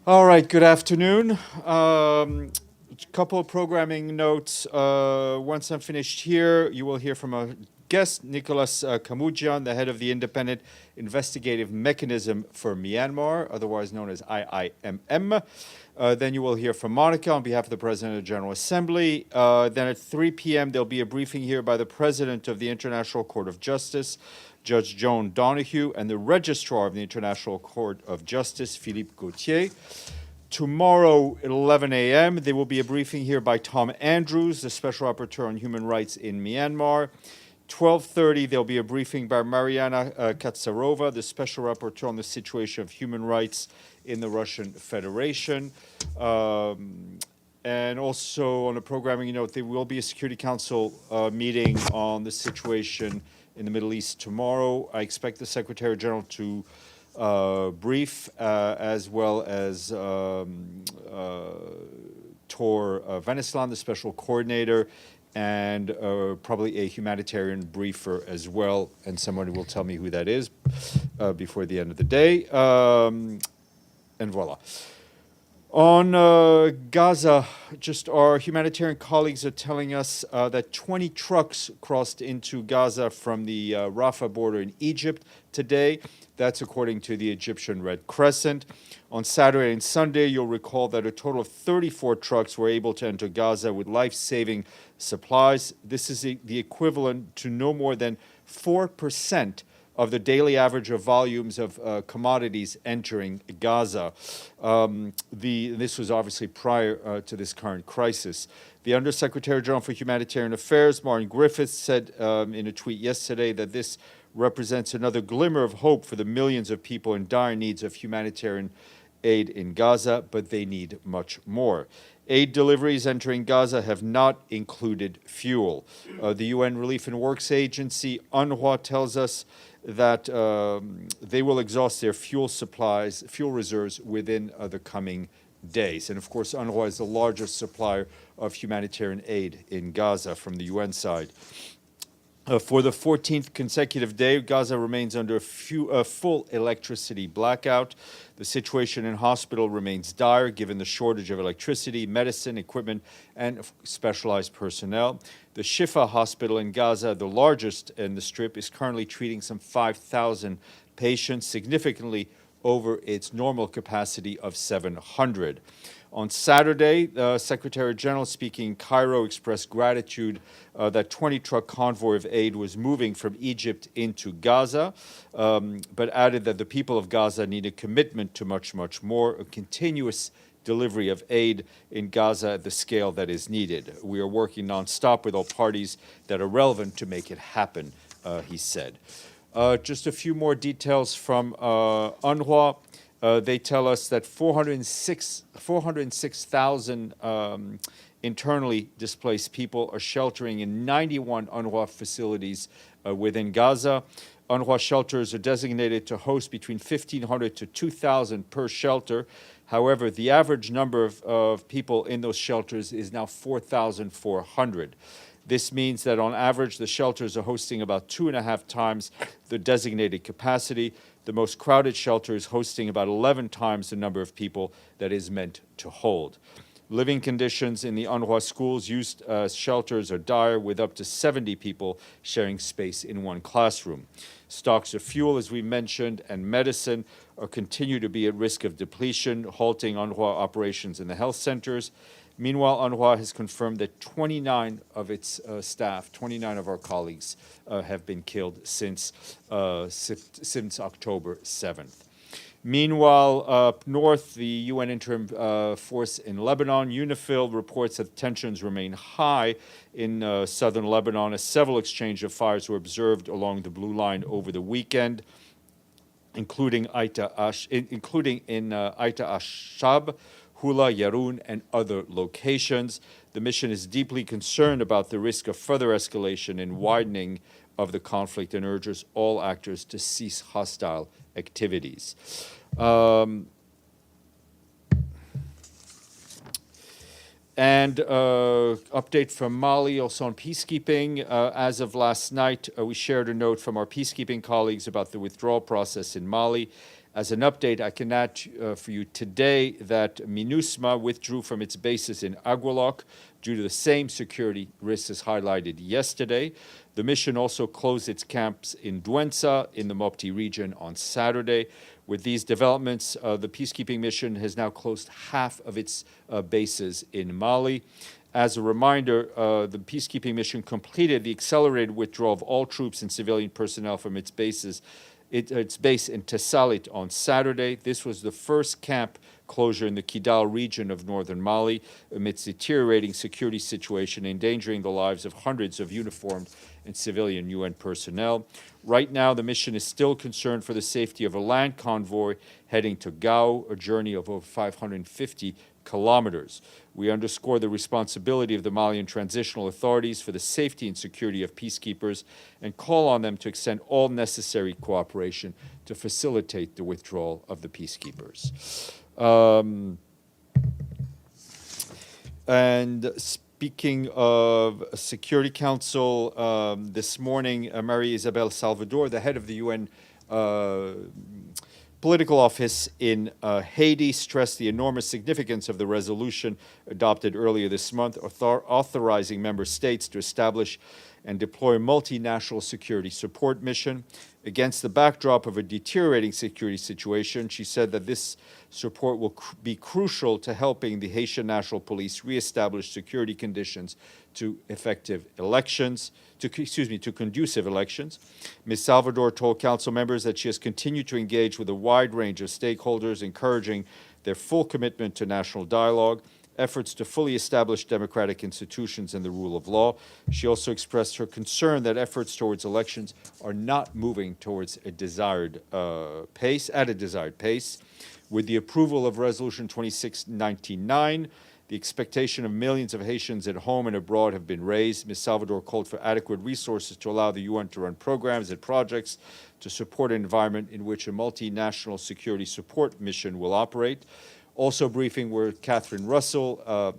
All right, good afternoon. Couple of programming notes. Once I'm finished here, you will hear from a guest, Nicolas Kamoujian, the head of the Independent Investigative Mechanism for Myanmar, otherwise known as IIMM. Then you will hear from Monica on behalf of the President of the General Assembly. Then at 3 p.m., there'll be a briefing here by the President of the International Court of Justice, Judge Joan Donoghue, and the Registrar of the International Court of Justice, Philippe Gauthier. Tomorrow at 11 a.m., there will be a briefing here by Tom Andrews, the Special Rapporteur on Human Rights in Myanmar. 12:30, there'll be a briefing by Mariana Katsarova, the Special Rapporteur on the situation of human rights in the Russian Federation. And also on a programming note, there will be a Security Council meeting on the situation in the Middle East tomorrow. I expect the Secretary General to brief, as well as Tor Venislan, the Special Coordinator, and probably a humanitarian briefer as well, and someone will tell me who that is before the end of the day. And voila. On Gaza, just our humanitarian colleagues are telling us that 20 trucks crossed into Gaza from the Rafa border in Egypt today. That's according to the Egyptian Red Crescent. On Saturday and Sunday, you'll recall that a total of 34 trucks were able to enter Gaza with life-saving supplies. This is the equivalent to no more than 4% of the daily average of volumes of commodities entering Gaza. This was obviously prior to this current crisis. The Undersecretary General for Humanitarian Affairs, Martin Griffiths, said in a tweet yesterday that this represents another glimmer of hope for the millions of people in dire needs of humanitarian aid in Gaza, but they need much more. Aid deliveries entering Gaza have not included fuel. The UN Relief and Works Agency, UNRWA, tells us that they will exhaust their fuel reserves within the coming days. And of course, UNRWA is the largest supplier of humanitarian aid in Gaza from the UN side. For the 14th consecutive day, Gaza remains under a full electricity blackout. The situation in hospital remains dire given the shortage of electricity, medicine, equipment, and specialized personnel. The Shifa hospital in Gaza, the largest in the Strip, is currently treating some 5,000 patients, significantly over its normal capacity of 700. On Saturday, the Secretary General, speaking in Cairo, expressed gratitude that 20-truck convoy of aid was moving from Egypt into Gaza, but added that the people of Gaza need a commitment to much, much more, a continuous delivery of aid in Gaza at the scale that is needed. We are working nonstop with all parties that are relevant to make it happen, he said. Just a few more details from UNRWA. They tell us that 406,000 internally displaced people are sheltering in 91 UNRWA facilities within Gaza. UNRWA shelters are designated to host between 1,500 to 2,000 per shelter. However, the average number of people in those shelters is now 4,400. This means that on average, the shelters are hosting about 2.5 times the designated capacity. The most crowded shelter is hosting about 11 times the number of people that is meant to hold. Living conditions in the UNRWA schools used as shelters are dire, with up to 70 people sharing space in one classroom. Stocks of fuel, as we mentioned, and medicine continue to be at risk of depletion, halting UNRWA operations in the health centers. Meanwhile, UNRWA has confirmed that 29 of its staff, 29 of our colleagues, have been killed since October 7th. Meanwhile, up north, the UN interim force in Lebanon, UNIFIL, reports that tensions remain high in southern Lebanon as several exchanges of fires were observed along the Blue Line over the weekend, including in Aita Ashab, Hula, Yarun, and other locations. The mission is deeply concerned about the risk of further escalation and widening of the conflict and urges all actors to cease hostile activities. Update from Mali, also on peacekeeping. As of last night, we shared a note from our peacekeeping colleagues about the withdrawal process in Mali. As an update, I can add for you today that MINUSMA withdrew from its bases in Agualoc due to the same security risks as highlighted yesterday. The mission also closed its camps in Douentza in the Mopti region on Saturday. With these developments, the peacekeeping mission has now closed half of its bases in Mali. As a reminder, the peacekeeping mission completed the accelerated withdrawal of all troops and civilian personnel from its bases. Its base in Tessalit on Saturday. This was the first camp closure in the Kidal region of northern Mali amidst deteriorating security situation, endangering the lives of hundreds of uniformed and civilian UN personnel. Right now, the mission is still concerned for the safety of a land convoy heading to Gao, a journey of over 550 kilometers. We underscore the responsibility of the Malian transitional authorities for the safety and security of peacekeepers and call on them to extend all necessary cooperation to facilitate the withdrawal of the peacekeepers. And speaking of Security Council, this morning, Maria Isabel Salvador, the head of the UN Political Office in Haiti, stressed the enormous significance of the resolution adopted earlier this month, authorizing member states to establish and deploy a multinational security support mission. Against the backdrop of a deteriorating security situation, she said that this support will be crucial to helping the Haitian National Police reestablish security conditions to effective elections, to conducive elections. Ms. Salvador told council members that she has continued to engage with a wide range of stakeholders, encouraging their full commitment to national dialogue, efforts to fully establish democratic institutions and the rule of law. She also expressed her concern that efforts towards elections are not moving towards a desired pace. With the approval of Resolution 2699, the expectation of millions of Haitians at home and abroad have been raised. Ms. Salvador called for adequate resources to allow the UN to run programs and projects to support an environment in which a multinational security support mission will operate. Also briefing were Catherine Russell,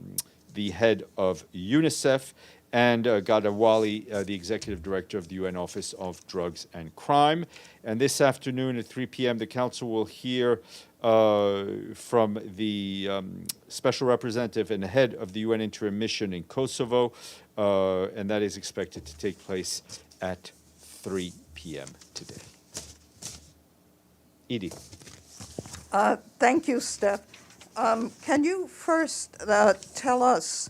the head of UNICEF, and Gadawali, the executive director of the UN Office of Drugs and Crime. And this afternoon at 3 p.m., the council will hear from the special representative and head of the UN interim mission in Kosovo, and that is expected to take place at 3 p.m. today. Edie. Thank you, Steph. Can you first tell us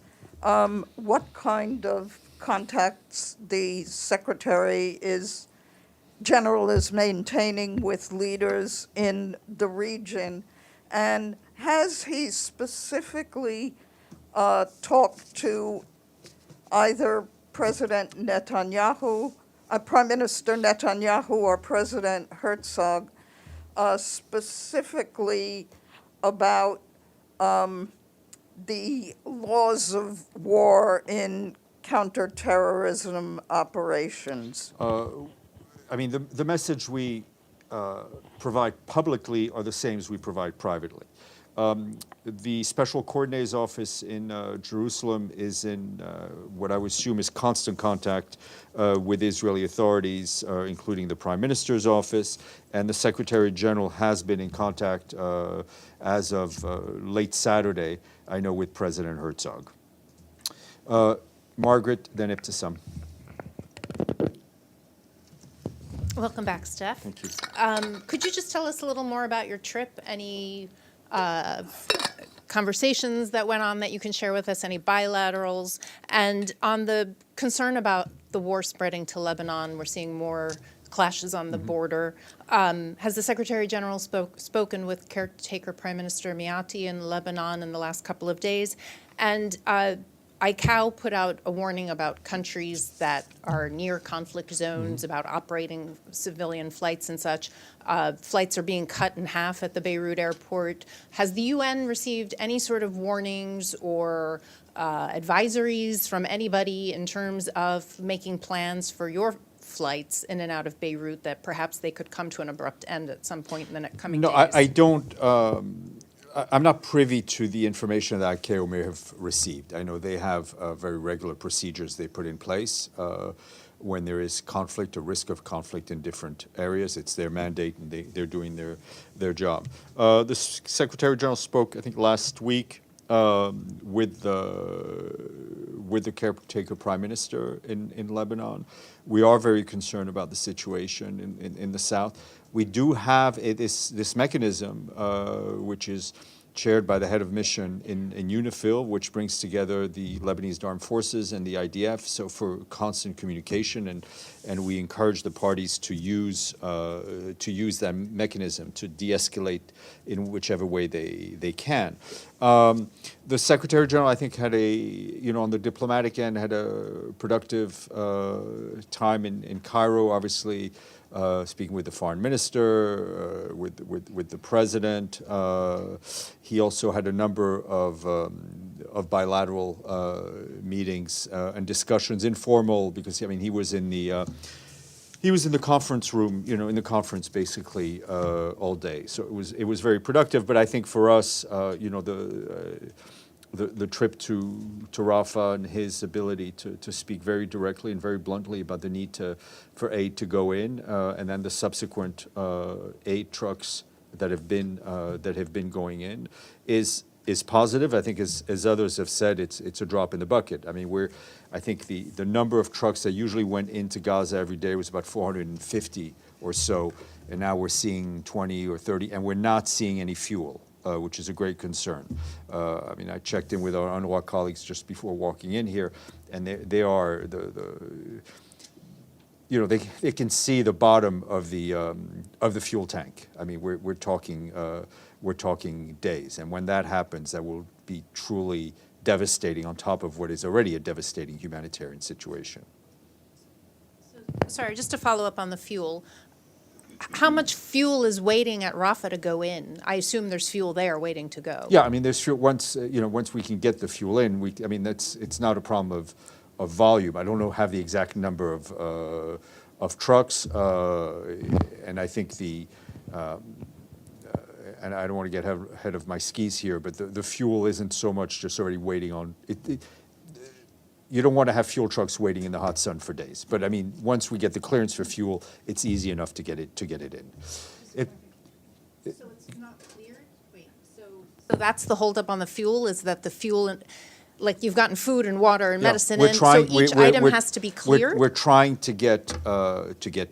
what kind of contacts the Secretary General is maintaining with leaders in the region, and has he specifically talked to either President Netanyahu, Prime Minister Netanyahu, or President Herzog, specifically about the laws of war in counterterrorism operations? I mean, the message we provide publicly are the same as we provide privately. The Special Coordinator's Office in Jerusalem is in what I would assume is constant contact with Israeli authorities, including the Prime Minister's office, and the Secretary General has been in contact as of late Saturday, I know, with President Herzog. Margaret, then Ibtisam. Welcome back, Steph. Thank you. Could you just tell us a little more about your trip? Any conversations that went on that you can share with us, any bilaterals? And on the concern about the war spreading to Lebanon, we're seeing more clashes on the border. Has the Secretary General spoken with caretaker Prime Minister Miati in Lebanon in the last couple of days? And ICAO put out a warning about countries that are near conflict zones, about operating civilian flights and such. Flights are being cut in half at the Beirut airport. Has the UN received any sort of warnings or advisories from anybody in terms of making plans for your flights in and out of Beirut that perhaps they could come to an abrupt end at some point in the coming days? No, I don't. I'm not privy to the information that ICAO may have received. I know they have very regular procedures they put in place. when there is conflict or risk of conflict in different areas. It's their mandate, and they're doing their job. The Secretary General spoke, I think, last week with the caretaker prime minister in Lebanon. We are very concerned about the situation in the south. We do have this mechanism, which is chaired by the head of mission in UNIFIL, which brings together the Lebanese Armed Forces and the IDF, so for constant communication, and we encourage the parties to use that mechanism to de-escalate in whichever way they can. The Secretary General, I think, had on the diplomatic end, had a productive time in Cairo, obviously, speaking with the foreign minister, with the president. He also had a number of bilateral meetings and discussions, informal, because he was in the conference room, in the conference basically all day. So it was very productive. But I think for us, the trip to Rafa and his ability to speak very directly and very bluntly about the need for aid to go in, and then the subsequent aid trucks that have been going in is positive. I think as others have said, it's a drop in the bucket. I think the number of trucks that usually went into Gaza every day was about 450 or so, and now we're seeing 20 or 30, and we're not seeing any fuel. Which is a great concern. I checked in with our UNRWA colleagues just before walking in here, and they are they can see the bottom of the fuel tank. We're talking days, and when that happens, that will be truly devastating on top of what is already a devastating humanitarian situation. Sorry, just to follow up on the fuel. How much fuel is waiting at Rafa to go in? I assume there's fuel there waiting to go. Yeah, there's fuel once we can get the fuel in. It's not a problem of volume. I don't have the exact number of trucks, and I think and I don't want to get ahead of my skis here, but the fuel isn't so much just already waiting on it. You don't want to have fuel trucks waiting in the hot sun for days. But once we get the clearance for fuel, it's easy enough to get it in. So it's not cleared? Wait, so that's the holdup on the fuel, is that the fuel, like you've gotten food and water and medicine in, so each item has to be cleared? We're trying to get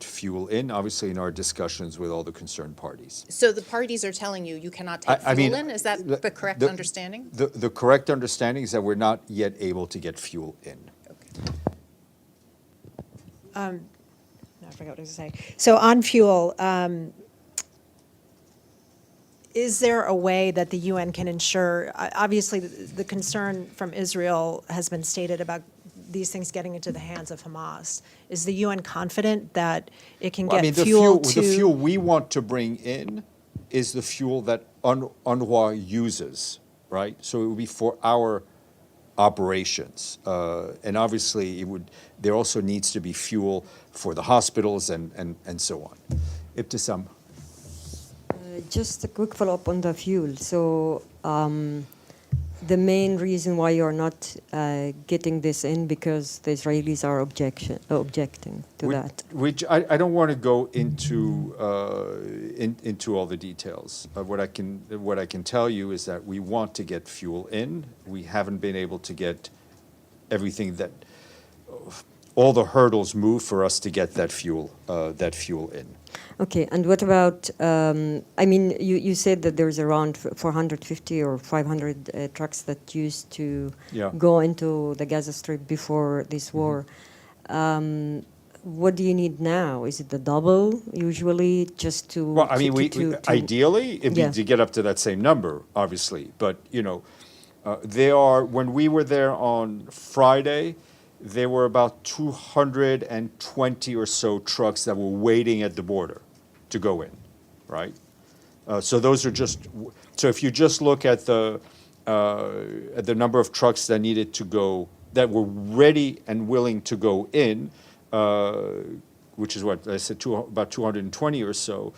fuel in, obviously in our discussions with all the concerned parties. So the parties are telling you cannot take fuel in? Is that the correct understanding? The correct understanding is that we're not yet able to get fuel in. Okay. I forgot what I was going to say. So on fuel, is there a way that the UN can ensure, obviously the concern from Israel has been stated about these things getting into the hands of Hamas. Is the UN confident that it can get fuel to... The fuel we want to bring in is the fuel that UNRWA uses, right? So it would be for our operations. And obviously there also needs to be fuel for the hospitals and so on. Ibtisam. Just a quick follow-up on the fuel. So the main reason why you're not getting this in, because the Israelis are objecting to that. Which I don't want to go into all the details. What I can tell you is that we want to get fuel in. We haven't been able to get everything all the hurdles move for us to get that fuel in. Okay, and what about, you said that there's around 450 or 500 trucks that used to go into the Gaza Strip before this war. What do you need now? Is it the double usually, just to... Well, ideally, it'd be to get up to that same number, obviously. But, when we were there on Friday, there were about 220 or so trucks that were waiting at the border to go in, right? So those are so if you just look at the number of trucks that needed to go, that were ready and willing to go in, which is what I said, about 220 or so,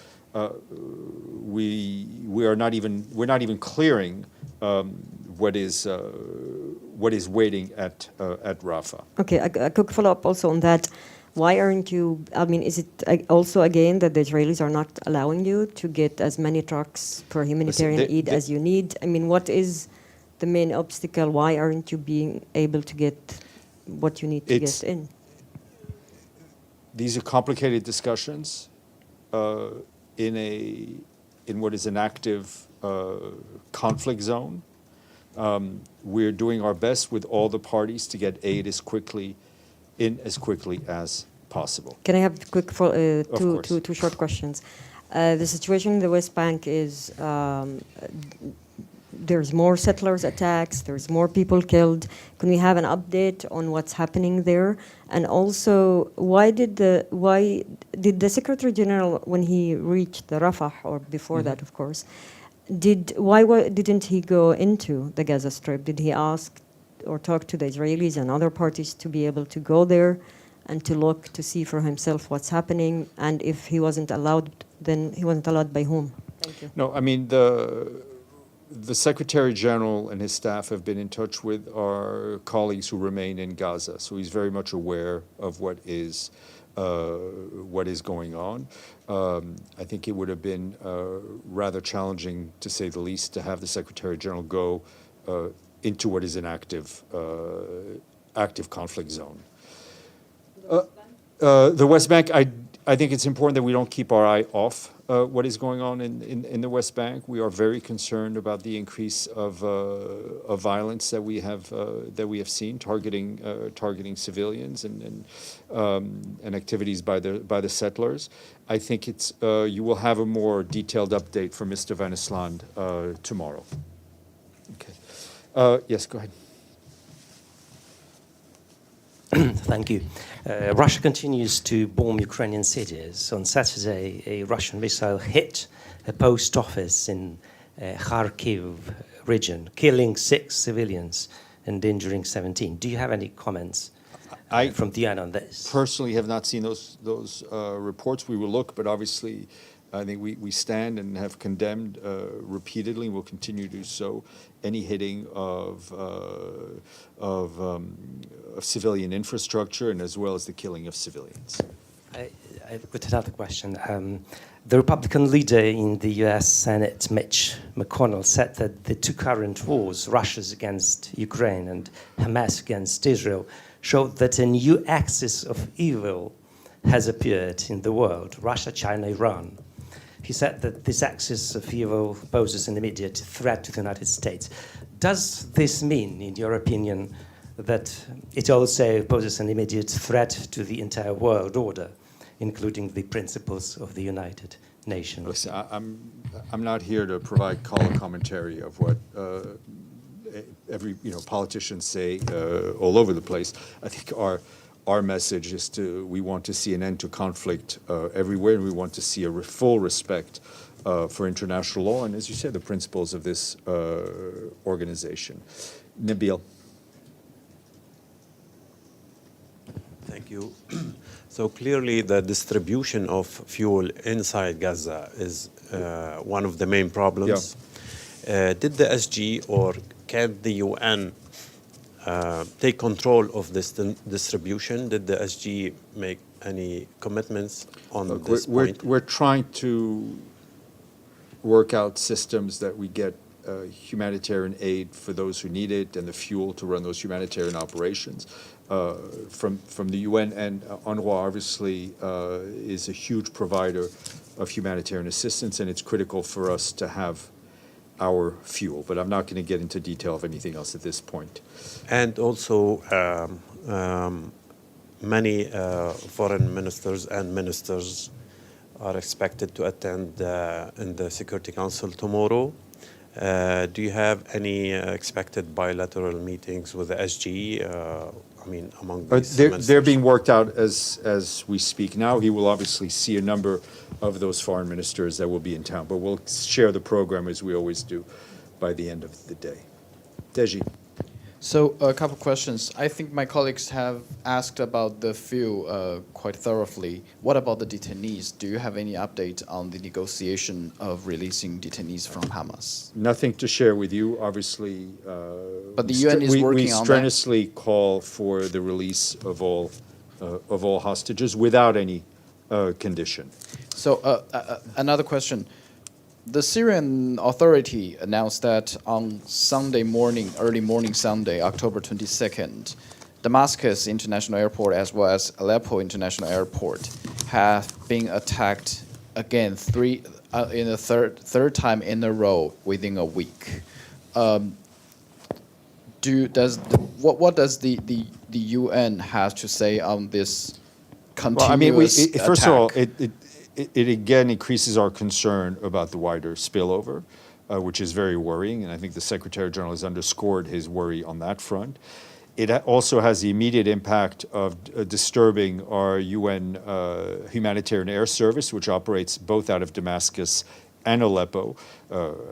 we're not even clearing what is waiting at Rafa. Okay, a quick follow-up also on that. Why aren't you, I mean, is it also again that the Israelis are not allowing you to get as many trucks for humanitarian aid as you need? I mean, what is the main obstacle? Why aren't you being able to get what you need to get in? These are complicated discussions in what is an active conflict zone. We're doing our best with all the parties to get aid as quickly as possible. Can I have quick course. two short questions? The situation in the West Bank is there's more settlers attacks, there's more people killed. Can we have an update on what's happening there? And also, why did the Secretary General, when he reached the Rafah, or before that, of course, why didn't he go into the Gaza Strip? Did he ask or talk to the Israelis and other parties to be able to go there and to look to see for himself what's happening? And if he wasn't allowed, then he wasn't allowed by whom? Thank you. No, I mean, the Secretary General and his staff have been in touch with our colleagues who remain in Gaza, so he's very much aware of what is going on. I think it would have been rather challenging, to say the least, to have the Secretary General go into what is an active conflict zone. The West Bank, I think it's important that we don't keep our eye off what is going on in the West Bank. We are very concerned about the increase of violence that we have seen targeting civilians and activities by the settlers. I think you will have a more detailed update from Mr. Van Island tomorrow. Okay. Yes, go ahead. Thank you. Russia continues to bomb Ukrainian cities. On Saturday, a Russian missile hit a post office in Kharkiv region, killing 6 civilians and injuring 17. Do you have any comments from the UN on this? Personally have not seen those reports. We will look, but obviously I think we stand and have condemned repeatedly, and will continue to do so, any hitting of civilian infrastructure, and as well as the killing of civilians. I've got another question. The Republican leader in the US Senate, Mitch McConnell, said that the 2 current wars, Russia's against Ukraine and Hamas against Israel, showed that a new axis of evil has appeared in the world: Russia, China, Iran. He said that this axis of evil poses an immediate threat to the United States. Does this mean, in your opinion, that it also poses an immediate threat to the entire world order, including the principles of the United Nations? Listen, I'm not here to provide color commentary of what every politicians say all over the place. I think our message is we want to see an end to conflict everywhere, and we want to see a full respect for international law and, as you said, the principles of this organization. Nabil. Thank you. So clearly the distribution of fuel inside Gaza is one of the main problems. Yeah. Did the SG or can the UN take control of this distribution? Did the SG make any commitments on this point? We're trying to work out systems that we get humanitarian aid for those who need it and the fuel to run those humanitarian operations. From the UN, and UNRWA obviously is a huge provider of humanitarian assistance, and it's critical for us to have our fuel. But I'm not going to get into detail of anything else at this point. And also, many foreign ministers and ministers are expected to attend in the Security Council tomorrow. Do you have any expected bilateral meetings with the SG? Among these they're being worked out as we speak now. He will obviously see a number of those foreign ministers that will be in town, but we'll share the program as we always do by the end of the day. Deji. So a couple questions. I think my colleagues have asked about the fuel quite thoroughly. What about the detainees? Do you have any update on the negotiation of releasing detainees from Hamas? Nothing to share with you, obviously. But the UN is working on that. We strenuously call for the release of all of all hostages without any condition. So another question. The Syrian Authority announced that on Sunday morning, early morning Sunday, October 22nd, Damascus International Airport as well as Aleppo International Airport have been attacked again in the third time in a row within a week. What does the UN have to say on this continuous attack? First of all, it again increases our concern about the wider spillover, which is very worrying, and I think the Secretary General has underscored his worry on that front. It also has the immediate impact of disturbing our UN humanitarian air service, which operates both out of Damascus and Aleppo.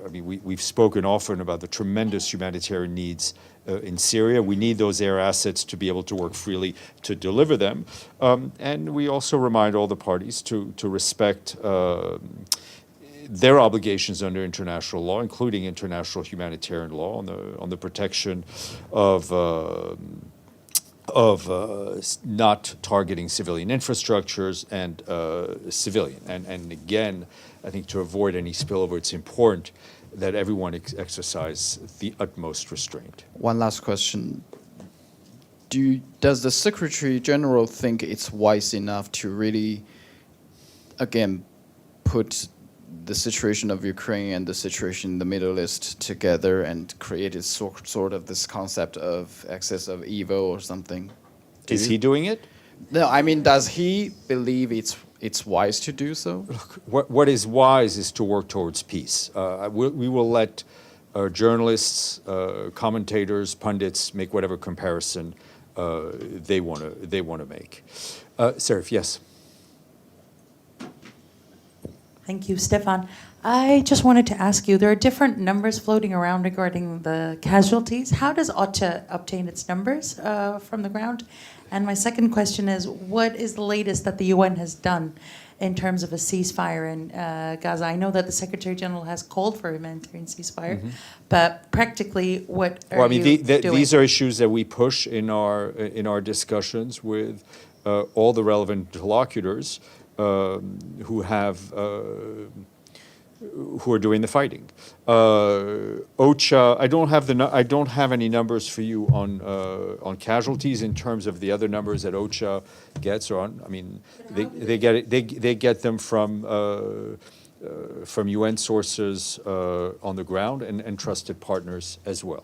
We've spoken often about the tremendous humanitarian needs in Syria. We need those air assets to be able to work freely to deliver them. And we also remind all the parties to respect their obligations under international law, including international humanitarian law on the protection of not targeting civilian infrastructures and civilian. And again, I think to avoid any spillover, it's important that everyone exercise the utmost restraint. One last question. Does the Secretary General think it's wise enough to really, again, put the situation of Ukraine and the situation in the Middle East together and create a sort of this concept of excess of evil or something? Is he doing it? No, I mean, does he believe it's wise to do so? Look, what is wise is to work towards peace. We will let journalists, commentators, pundits make whatever comparison they want to make. Serif, yes. Thank you, Stéphane. I just wanted to ask you, there are different numbers floating around regarding the casualties. How does OCHA obtain its numbers from the ground? And my second question is, what is the latest that the UN has done in terms of a ceasefire in Gaza? I know that the Secretary General has called for a humanitarian ceasefire, but practically, what are you doing? These are issues that we push in our discussions with all the relevant interlocutors who are doing the fighting. OCHA, I don't have any numbers for you on casualties in terms of the other numbers that OCHA gets. They get them from UN sources on the ground and trusted partners as well.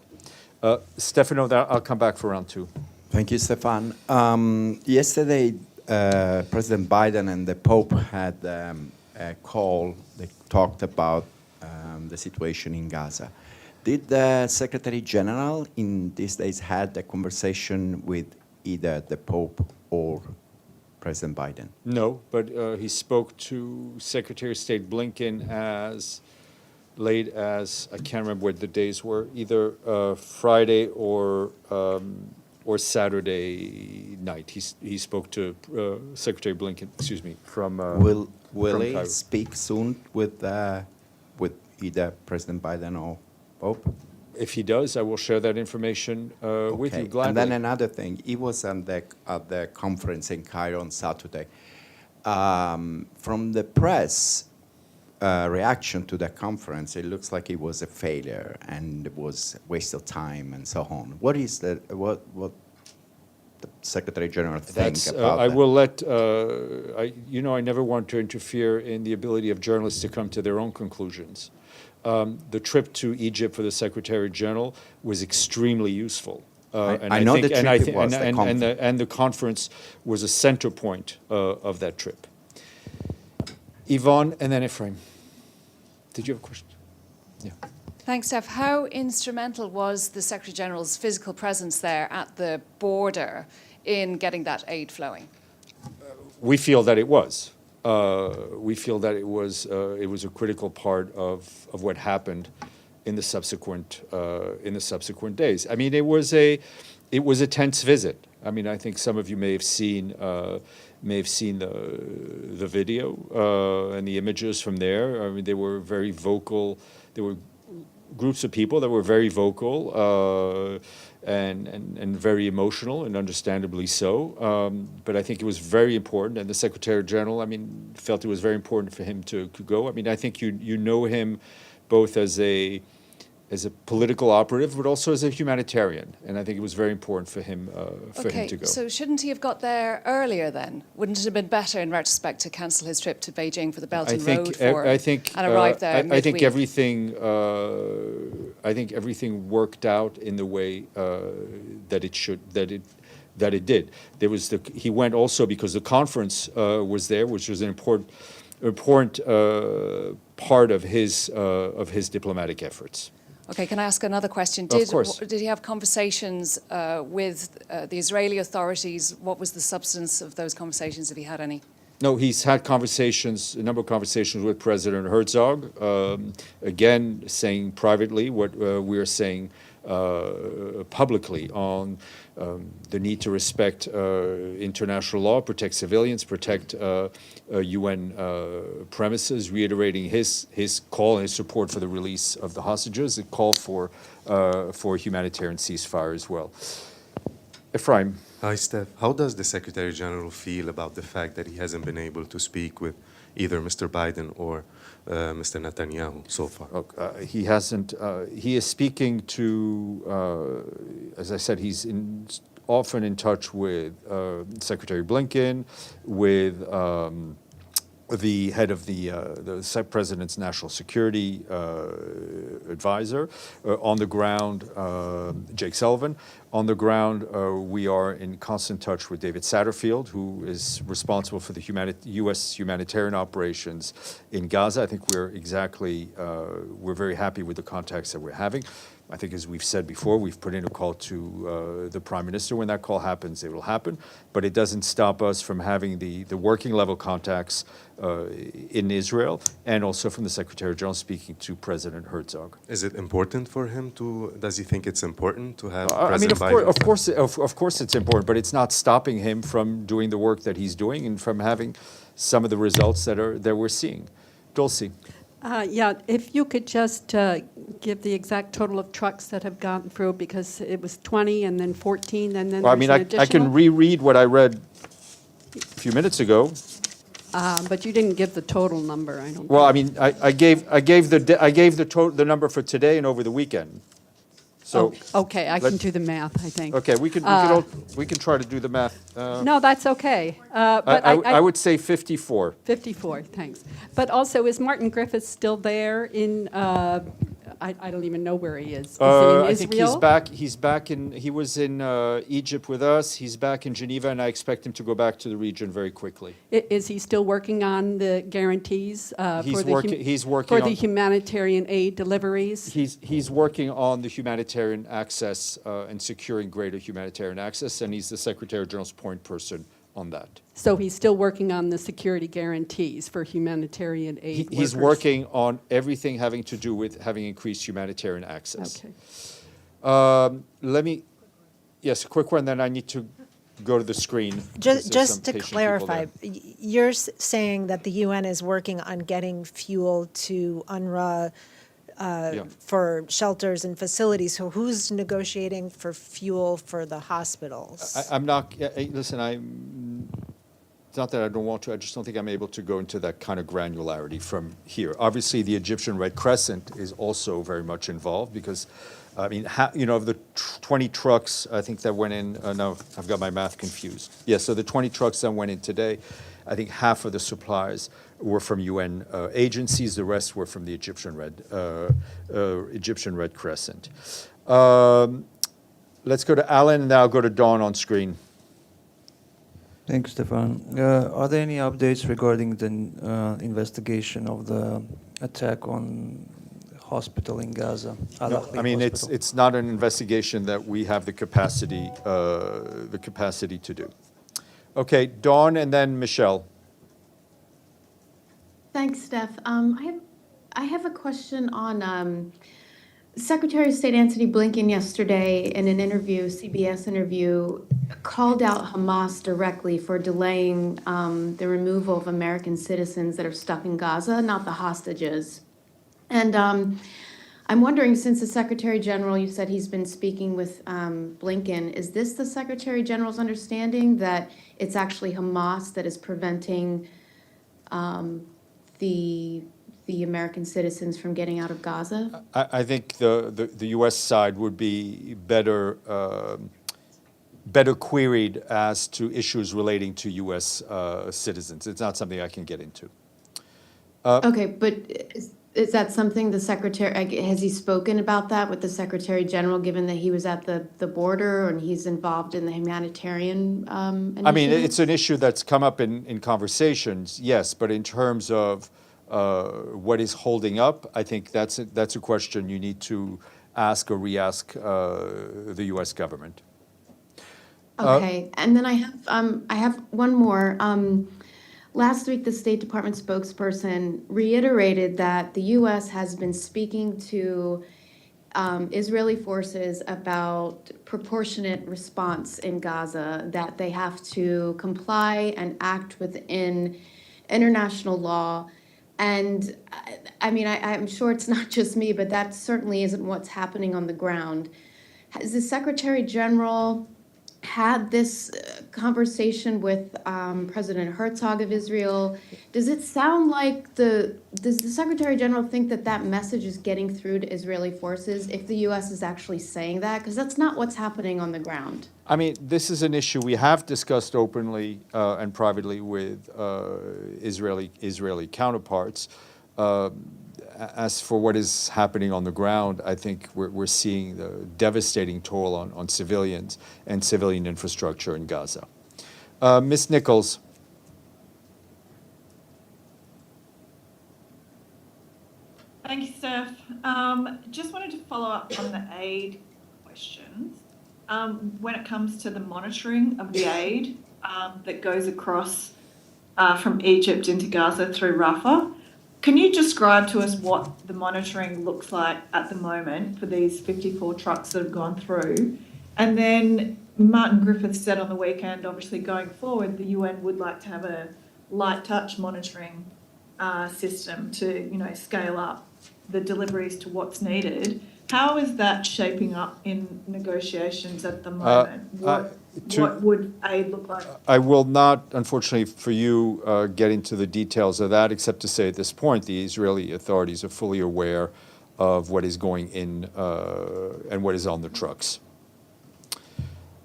Stefano, I'll come back for round two. Thank you, Stéphane. Yesterday, President Biden and the Pope had a call. They talked about the situation in Gaza. Did the Secretary General in these days had a conversation with either the Pope or President Biden? No, but he spoke to Secretary of State Blinken as late as, I can't remember what the days were, either Friday or Saturday night. He spoke to Secretary Blinken, from Will from he Cairo. speak soon with either President Biden or Pope? If he does, I will share that information with you gladly. And then another thing, he was at the conference in Cairo on Saturday. From the press reaction to the conference, it looks like it was a failure and it was a waste of time and so on. What the Secretary General think about I that? will let, I never want to interfere in the ability of journalists to come to their own conclusions. The trip to Egypt for the Secretary General was extremely useful. I know the trip was, the conference. And the conference was a center point of that trip. Yvonne and then Ephraim. Did you have a question? Yeah. Thanks, Steph. How instrumental was the Secretary General's physical presence there at the border in getting that aid flowing? We feel that it was. We feel that it was a critical part of what happened in the subsequent days. I mean, it was a tense visit. I mean, I think some of you may have seen the video and the images from there. I mean, they were very vocal. They were groups of people that were very vocal and very emotional, and understandably so. But I think it was very important, and the Secretary General, I mean, felt it was very important for him to go. I mean, I think you know him both as a political operative, but also as a humanitarian, and I think it was very important for him to go. So shouldn't he have got there earlier then? Wouldn't it have been better, in retrospect, to cancel his trip to Beijing for the Belt and Road Forum and arrive there midweek? I think everything worked out in the way that it did. He went also because the conference was there, which was an important part of his diplomatic efforts. Okay, can I ask another question? Of course. Did he have conversations with the Israeli authorities? What was the substance of those conversations, if he had any? No, he's had a number of conversations with President Herzog, again, saying privately what we're saying publicly on the need to respect international law, protect civilians, protect UN premises, reiterating his call and his support for the release of the hostages, a call for a humanitarian ceasefire as well. Ephraim. Hi, Steph. How does the Secretary General feel about the fact that he hasn't been able to speak with either Mr. Biden or Mr. Netanyahu so far? He hasn't. He is speaking to, as I said, he's often in touch with Secretary Blinken, with the head of the President's National Security Advisor. On the ground, Jake Sullivan. On the ground, we are in constant touch with David Satterfield, who is responsible for the U.S. humanitarian operations in Gaza. I think we're very happy with the contacts that we're having. I think, as we've said before, we've put in a call to the Prime Minister. When that call happens, it will happen. But it doesn't stop us from having the working level contacts in Israel, and also from the Secretary General speaking to President Herzog. Is it important for him does he think it's important to have President Biden? Of course it's important, but it's not stopping him from doing the work that he's doing and from having some of the results that we're seeing. Dulcie. Yeah, if you could just give the exact total of trucks that have gone through, because it was 20 and then 14 and then I can reread what I read a few minutes ago. But you didn't give the total number, I don't Well, think. I gave the number for today and over the weekend. So Okay, I can do the math, I think. okay, we can try to do the math. No, that's okay. But I would say 54. 54, thanks. But also, is Martin Griffiths still there in, I don't even know where he is. Is he in Israel? I think he's back he was in Egypt with us. He's back in Geneva, and I expect him to go back to the region very quickly. Is he still working on the guarantees He's working for on the humanitarian aid deliveries? He's working on the humanitarian access and securing greater humanitarian access, and he's the Secretary General's point person on that. So he's still working on the security guarantees for humanitarian aid workers? He's working on everything having to do with having increased humanitarian access. Okay. Yes, a quick one, then I need to go to the screen. Just to clarify, you're saying that the UN is working on getting fuel to UNRWA for shelters and facilities. So who's negotiating for fuel for the hospitals? I'm not, listen, it's not that I don't want to, I just don't think I'm able to go into that kind of granularity from here. Obviously, the Egyptian Red Crescent is also very much involved because, of the 20 trucks, I think that went in, no, I've got my math confused. So the 20 trucks that went in today, I think half of the supplies were from UN agencies, the rest were from the Egyptian Red Crescent. Let's go to Alan, and then I'll go to Dawn on screen. Thanks, Stéphane. Are there any updates regarding the investigation of the attack on hospital in Gaza? No, it's not an investigation that we have the capacity to do. Okay, Dawn, and then Michelle. Thanks, Steph. I have a question on Secretary of State Antony Blinken yesterday in an interview, CBS interview, called out Hamas directly for delaying the removal of American citizens that are stuck in Gaza, not the hostages. And I'm wondering, since the Secretary General, you said he's been speaking with Blinken, is this the Secretary General's understanding that it's actually Hamas that is preventing the American citizens from getting out of Gaza? I think the U.S. side would be better better queried as to issues relating to U.S. Citizens. It's not something I can get into. Okay, but is that something the Secretary, has he spoken about that with the Secretary General, given that he was at the border and he's involved in the humanitarian initiative? I mean, it's an issue that's come up in conversations, yes, but in terms of what is holding up, I think that's a question you need to ask or re-ask the U.S. government. Okay, and then I have one more. Last week, the State Department spokesperson reiterated that the U.S. has been speaking to Israeli forces about proportionate response in Gaza, that they have to comply and act within international law. And I mean, I'm sure it's not just me, but that certainly isn't what's happening on the ground. Has the Secretary General had this conversation with President Herzog of Israel? Does it sound like does the Secretary General think that that message is getting through to Israeli forces if the U.S. is actually saying that? Because that's not what's happening on the ground. I mean, this is an issue we have discussed openly and privately with Israeli counterparts. As for what is happening on the ground, I think we're seeing the devastating toll on civilians and civilian infrastructure in Gaza. Ms. Nichols. Thank you, Steph. Just wanted to follow up on the aid questions. When it comes to the monitoring of the aid that goes across from Egypt into Gaza through Rafa, can you describe to us what the monitoring looks like at the moment for these 54 trucks that have gone through? And then Martin Griffiths said on the weekend, obviously going forward, the UN would like to have a light touch monitoring system to, scale up the deliveries to what's needed. How is that shaping up in negotiations at the moment? What would aid look like? I will not, unfortunately for you, get into the details of that, except to say at this point, the Israeli authorities are fully aware of what is going in and what is on the trucks.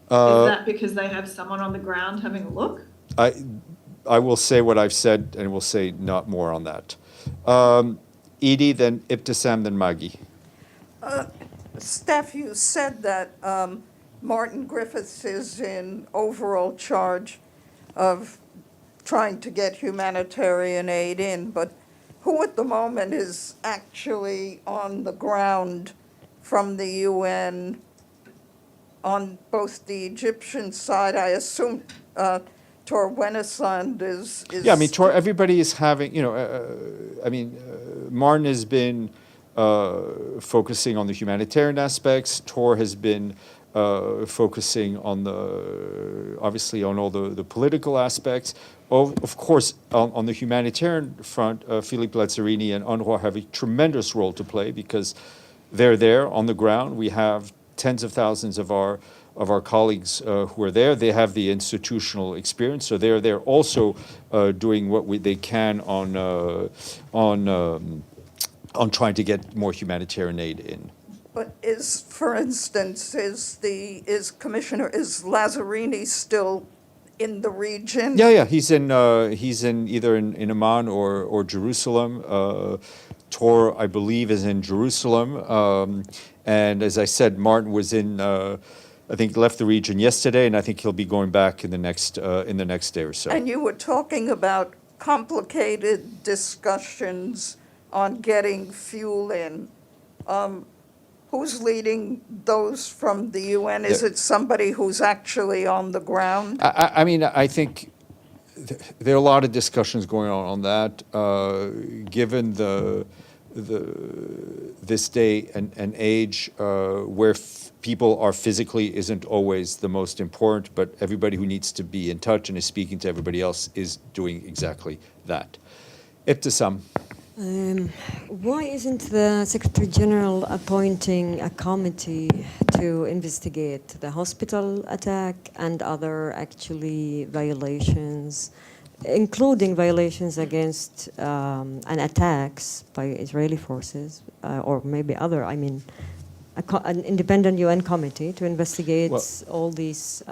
Is that because they have someone on the ground having a look? I will say what I've said, and will say not more on that. Edie, then Ibtisam, then Maggie. Steph, you said that Martin Griffiths is in overall charge of trying to get humanitarian aid in, but who at the moment is actually on the ground from the UN on both the Egyptian side? I assume Tor Wennesland is... Yeah, I mean, everybody is having, Martin has been focusing on the humanitarian aspects. Tor has been focusing on obviously on all the political aspects. Of course, on the humanitarian front, Philippe Lazzarini and UNRWA have a tremendous role to play because they're there on the ground. We have tens of thousands of our colleagues who are there. They have the institutional experience, so they're there also doing what they can on trying to get more humanitarian aid in. But for instance, is Lazzarini still in the region? Yeah, he's in either in Amman or Jerusalem. Tor, I believe, is in Jerusalem. And as I said, Martin was I think left the region yesterday, and I think he'll be going back in the next day or so. And you were talking about complicated discussions on getting fuel in. Who's leading those from the UN? Is it somebody who's actually on the ground? I mean, I think there are a lot of discussions going on that. Given this day and age, where people are physically isn't always the most important, but everybody who needs to be in touch and is speaking to everybody else is doing exactly that. Ibtisam. Why isn't the Secretary General appointing a committee to investigate the hospital attack and other actually violations, including violations against and attacks by Israeli forces, or maybe other, I mean, an independent UN committee to investigate all these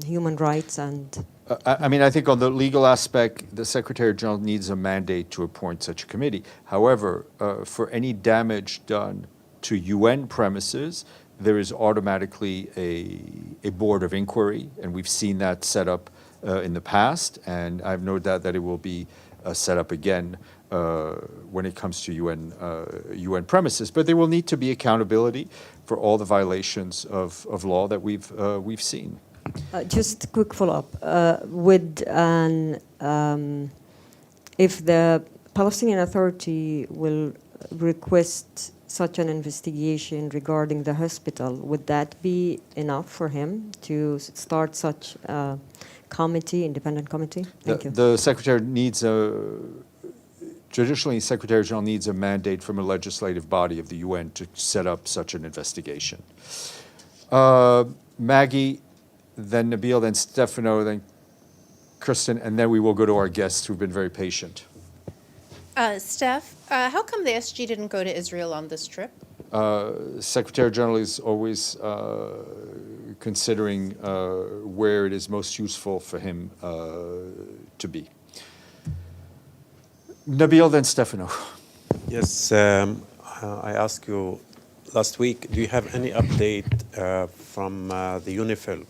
human rights and... I mean, I think on the legal aspect, the Secretary General needs a mandate to appoint such a committee. However, for any damage done to UN premises, there is automatically a board of inquiry, and we've seen that set up in the past, and I have no doubt that it will be set up again when it comes to UN premises. But there will need to be accountability for all the violations of law that we've seen. Just a quick follow-up. If the Palestinian Authority will request such an investigation regarding the hospital, would that be enough for him to start such a committee, independent committee? Thank you. The Secretary needs traditionally, Secretary General needs a mandate from a legislative body of the UN to set up such an investigation. Maggie, then Nabil, then Stefano, then Kristen, and then we will go to our guests who've been very patient. Steph, how come the SG didn't go to Israel on this trip? Secretary General is always considering where it is most useful for him to be. Nabil, then Stefano. Yes, I asked you last week, do you have any update from the UNIFIL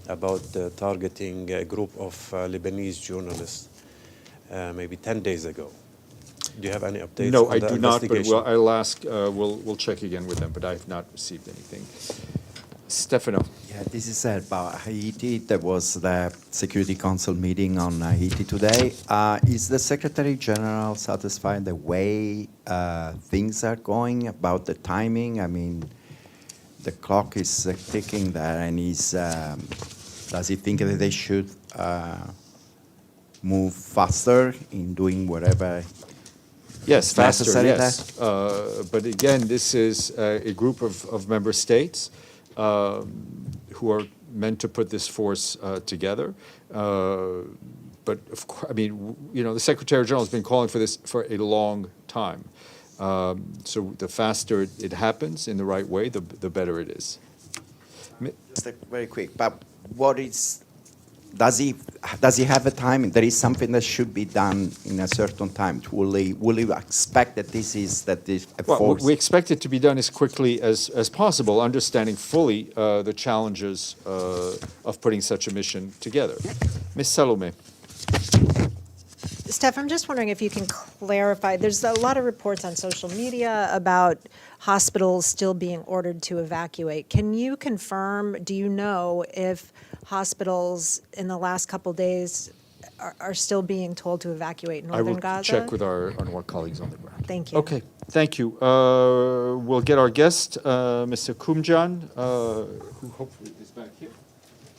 about targeting a group of Lebanese journalists maybe 10 days ago? Do you have any updates? No, on I the do not, but investigation? I'll ask, we'll check again with them, but I have not received anything. Stefano. Yeah, this is about Haiti. There was the Security Council meeting on Haiti today. Is the Secretary General satisfied the way things are going, about the timing? I mean, the clock is ticking there, and does he think that they should move faster in doing whatever? Yes, faster, necessary yes. But again, this is a group of member states who are meant to put this force together. But of course, I mean, you know, the Secretary General has been calling for this for a long time. So the faster it happens in the right way, the better it is. Just very quick, but what is? Does he have a time? There is something that should be done in a certain time. Will he expect that this is a Well, force? we expect it to be done as quickly as possible, understanding fully the challenges of putting such a mission together. Ms. Salome. Steph, I'm just wondering if you can clarify. There's a lot of reports on social media about hospitals still being ordered to evacuate. Can you confirm, do you know if hospitals in the last couple days are still being told to evacuate northern Gaza? I will check with our colleagues on the ground. Thank you. Okay, thank you. We'll get our guest, Mr. Kumjan, who hopefully is back here.